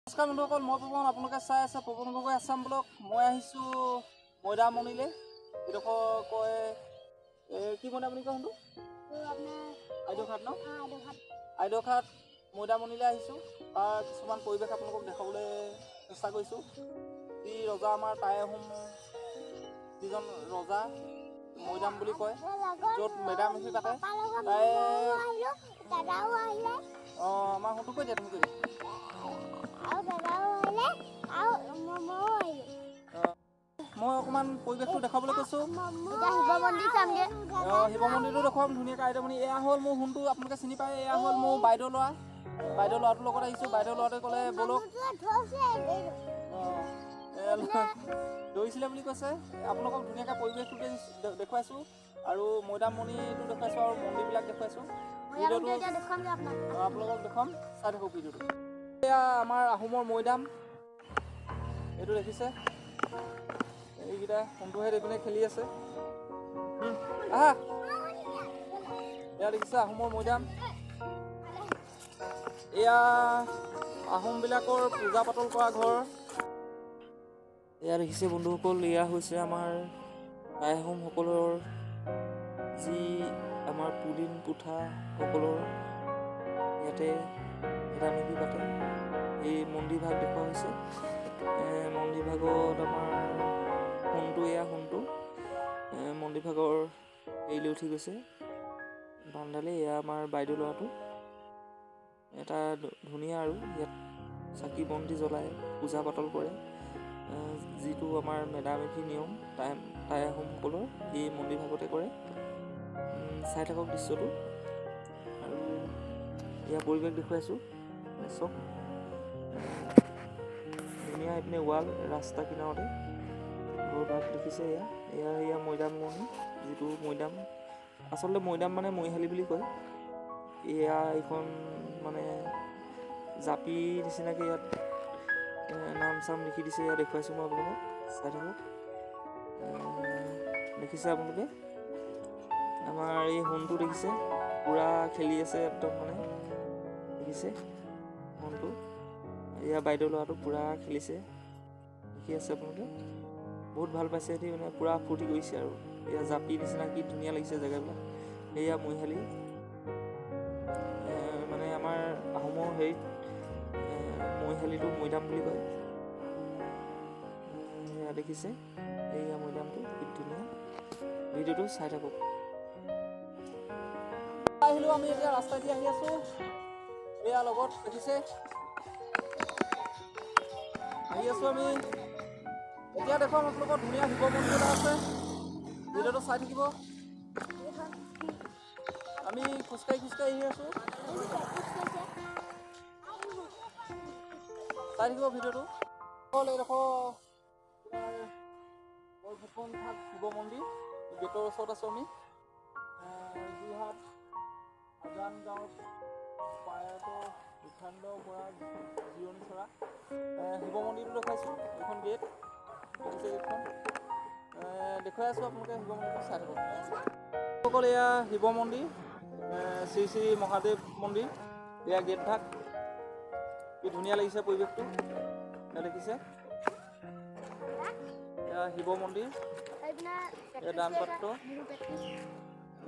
নমস্কাৰ বন্ধুসকল, মই পৱন। আপোনালোকে চাই আছে পৱন গগৈ আছাম ব্লগ। মই আহিছোঁ মৈদামণিলৈ। এইডোখৰ কয় কি মৈদাম বুলি কয় শুনটো? আইদেউঘাট ন? আইদেউঘাট মৈদামণিলৈ আহিছোঁ। তাৰ কিছুমান পৰিৱেশ আপোনালোকক দেখাবলৈ চেষ্টা কৰিছোঁ। যি ৰজা আমাৰ টাই আহোম যিজন ৰজা মৈদাম বুলি কয়, য'ত মেডাম-মেফি পাতে, তাই আমাৰ শুনটো কৈ দিয়া, তুমি কৈ দিয়া। মই অকণমান পৰিৱেশটো দেখাবলৈ কৈছোঁ। শিৱ মন্দিৰটো দেখুৱাম ধুনীয়াকৈ। আইদেউমণি এয়া হ'ল মোৰ শুনটো, আপোনালোকে চিনি পায়। এয়া হ'ল মোৰ বাইদেউ ল'ৰা। বাইদেউ ল'ৰাটোৰ লগত আহিছোঁ। বাইদেউ ল'ৰাটোৱে ক'লে ব'লক, দৌৰিছিলে বুলি কৈছে। আপোনালোকক ধুনীয়াকৈ পৰিৱেশটো দেখুৱাইছোঁ আৰু মৈদামণিটো দেখুৱাইছোঁ আৰু মন্দিৰবিলাক দেখুৱাইছোঁ। ভিডিঅ'টো আপোনালোকক দেখুৱাম, চাই থাকক ভিডিঅ'টো। এয়া আমাৰ আহোমৰ মৈদাম, এইটো দেখিছে। এইকেইটা সন্তোষে এইপিনে খেলি আছে। আহা, এয়া দেখিছে আহোমৰ মৈদাম। এয়া আহোমবিলাকৰ পূজা পাতল কৰা ঘৰ। এয়া দেখিছে বন্ধুসকল, এয়া হৈছে আমাৰ টাই আহোমসকলৰ যি আমাৰ পুদিন পুঠাসকলৰ ইয়াতে মেডাম-মেফি পাতে। এই মন্দিৰ ভাগ দেখুওৱা হৈছে। মন্দিৰ ভাগত আমাৰ সোণটো, এয়া সোণটো মন্দিৰ ভাগৰ এৰিলৈ উঠি গৈছে বান্ধালে। এয়া আমাৰ বাইদেউ ল'ৰাটো। এটা ধুনীয়া আৰু ইয়াত চাকি বন্তি জ্বলাই পূজা পাতল কৰে, যিটো আমাৰ মেডাম-মেফি নিয়ম টাই আহোমসকলৰ এই মন্দিৰ ভাগতে কৰে। চাই থাকক দৃশ্যটো আৰু এয়া পৰিৱেশ দেখুৱাইছোঁ। চব ধুনীয়া। এইপিনে ৱাল, ৰাস্তা কিনাৰতে ঘৰ ভাগ দেখিছে। এয়া মৈদামণি, যিটো মৈদাম আচলতে মৈদাম মানে মৰিশালি বুলি কয়। এয়া এইখন মানে জাপি নিচিনাকৈ ইয়াত নাম চাম লিখি দিছে। এয়া দেখুৱাইছোঁ মই আপোনালোকক, চাই থাকক। দেখিছে আপোনালোকে আমাৰ এই সোণটো দেখিছে, পূৰা খেলি আছে একদম মানে, দেখিছে সোণটো। এয়া বাইদেউ ল'ৰাটো পূৰা খেলিছে, দেখি আছে আপোনালোকে। বহুত ভাল পাইছে সিহঁতি, মানে পূৰা ফূৰ্তি কৰিছে আৰু। এয়া জাপি নিচিনা, কি ধুনীয়া লাগিছে জেগাবিলাক। এয়া মৰিশালি, মানে আমাৰ আহোমৰ হেৰিত মৰিশালিটো মৈদাম বুলি কয়। এয়া দেখিছে, এয়া মৈদামটো কি ধুনীয়া। ভিডিঅ'টো চাই থাকক। আহিলোঁ আমি এতিয়া, ৰাস্তাইদি আহি আছোঁ। এয়া লগত দেখিছে, আহি আছোঁ আমি। এতিয়া দেখুৱাম আপোনালোকৰ ধুনীয়া শিৱ মন্দিৰ এটা আছে। ভিডিঅ'টো চাই থাকিব। আমি খোজকাঢ়ি আহি আছোঁ। চাই থাকিব ভিডিঅ'টো। এইডোখৰ শিৱ মন্দিৰ, গেটৰ ওচৰত আছোঁ আমি। যোৰহাট আজান গাঁৱত পায়তৰ বিখান্দ পৰা জিৰণি চৰা শিৱ মন্দিৰটো দেখুৱাইছোঁ। এইখন গেট দেখিছে, গেটখন দেখুৱাই আছোঁ আপোনালোকে। শিৱ মন্দিৰটো চাই থাকক। সকল এয়া শিৱ মন্দিৰ, শ্ৰী শ্ৰী মহাদেৱ মন্দিৰ। এয়া গেট ভাগ, কি ধুনীয়া লাগিছে পৰিৱেশটো। এয়া দেখিছে, এয়া শিৱ মন্দিৰ, এয়া দান পাত্ৰ।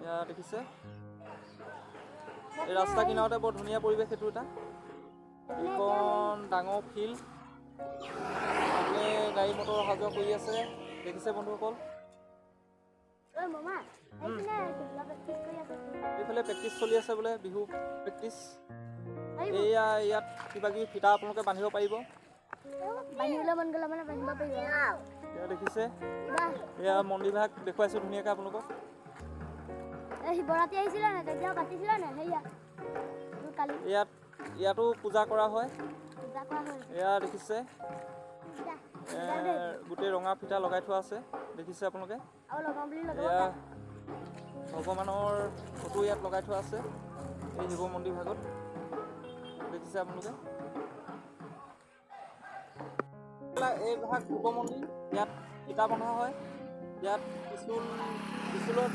এয়া দেখিছে, এই ৰাস্তা কিনাৰতে বৰ ধুনীয়া পৰিৱেশ। এইটো এটা এইখন ডাঙৰ ফিল্ড, গাড়ী মটৰ অহা যোৱা কৰি আছে। দেখিছে বন্ধুসকল, এইফালে প্ৰেক্টিচ চলি আছে বোলে, বিহু প্ৰেক্টিচ। এয়া ইয়াত কিবা কিবি ফিটা আপোনালোকে বান্ধিব পাৰিব। এয়া দেখিছে, এয়া মন্দিৰ ভাগ দেখুৱাইছোঁ ধুনীয়াকৈ আপোনালোকক। শিৱৰাত্ৰি আহিছিলে নে? তেতিয়াও কাটিছিলে নে? ইয়াতো পূজা কৰা হয়। এয়া দেখিছে, গোটেই ৰঙা ফিটা লগাই থোৱা আছে, দেখিছে আপোনালোকে। এয়া ভগৱানৰ ফটো ইয়াত লগাই থোৱা আছে এই শিৱ মন্দিৰ ভাগত, দেখিছে আপোনালোকে। এই ভাগ শিৱ মন্দিৰ, ইয়াত ফিটা বন্ধা হয়। ইয়াত ত্ৰিশূলত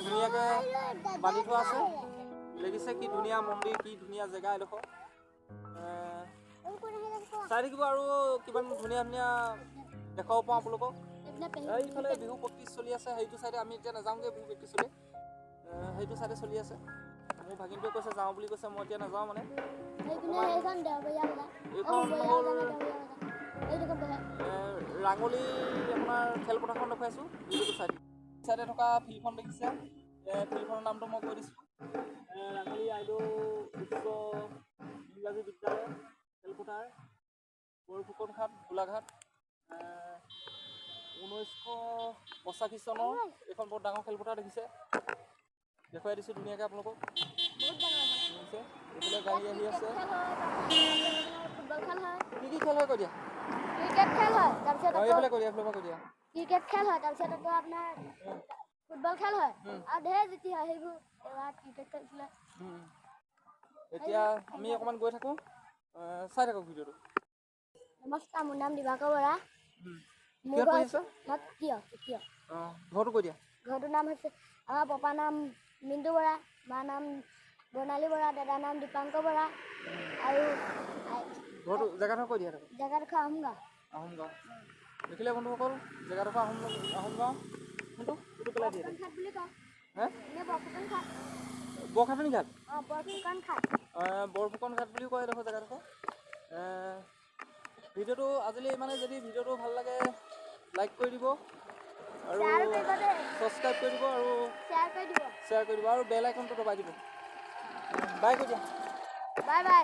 ধুনীয়াকৈ বান্ধি থোৱা আছে। দেখিছে কি ধুনীয়া মন্দিৰ, কি ধুনীয়া জেগা এডোখৰ। চাই থাকিব আৰু কিমান ধুনীয়া ধুনীয়া দেখাব পাওঁ আপোনালোকক। এইফালে বিহু প্ৰেক্টিচ চলি আছে, সেইটো চাইডে আমি এতিয়া নাযাওঁগৈ, বিহু প্ৰেক্টিচ চলি সেইটো চাইডে চলি আছে। মোৰ ভাগিনটোৱে কৈছে যাওঁ বুলি কৈছে, মই এতিয়া নাযাওঁ মানে। এইখন হ'ল ৰাঙলী আপোনাৰ খেলপথাৰখন দেখুৱাইছোঁ, ভিডিঅ'টো চাই চাইডে থকা ফিল্ডখন দেখিছে, ফিল্ডখনৰ নামটো মই কৈ দিছোঁ, ৰাঙলী আইদেউ উচ্চ ইংৰাজী বিদ্যালয় খেলপথাৰ, বৰফুকন ঘাট, গোলাঘাট। 1985 চনৰ এইখন বহুত ডাঙৰ খেলপথাৰ দেখিছে, দেখুৱাই দিছোঁ ধুনীয়াকৈ আপোনালোকক। দেখিছে এইফালে গাড়ী আহি আছে। ফুটবল খেল হয়, কি কি খেল হয় কৈ দিয়া? ক্ৰিকেট খেল হয়, তাৰপিছত এইফালে কৈ দিয়া, এইফালে কৈ দিয়া। ক্ৰিকেট খেল হয়, তাৰপিছত আকৌ আপোনাৰ ফুটবল খেল হয় আৰু ঢেৰ জিতি হয় সেইবোৰ। এবাৰ ক্ৰিকেট খেলিছিলে। এতিয়া আমি অকণমান গৈ থাকোঁ, চাই থাকক ভিডিঅ'টো। নমস্কাৰ, মোৰ নাম দিবাকৰ বৰা। কিহত পঢ়ি আছা? ঘৰটো কৈ দিয়া। ঘৰটোৰ নাম হৈছে, আমাৰ পাপাৰ নাম মিণ্টু বৰা, মাৰ নাম বৰ্ণালী বৰা, দাদাৰ নাম দীপাংকৰ বৰা আৰু ঘৰটো জেগাডোখৰ কৈ দিয়া। জেগাডোখৰ আহোম গাঁও। আহোম গাঁও দেখিলে বন্ধুসকল, জেগাডোখৰ আহোম গাঁও। কোনটো এইটো পেলাই দিয়ে ঘাট বুলি কওঁ। হে বৰফুকন ঘাট। বৰখাটনি ঘাট? বৰফুকন ঘাট। বৰফুকন ঘাট বুলিও কয় এইডোখৰ জেগাডোখৰ। ভিডিঅ'টো আজিলৈ ইমানে। যদি ভিডিঅ'টো ভাল লাগে লাইক কৰি দিব আৰু ছাবস্ক্ৰাইব কৰি দিব আৰু শ্বেয়াৰ কৰি দিব আৰু বেল আইকনটো দবাই দিব। বাই কৈ দিয়া। Bye bye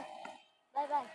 bye bye.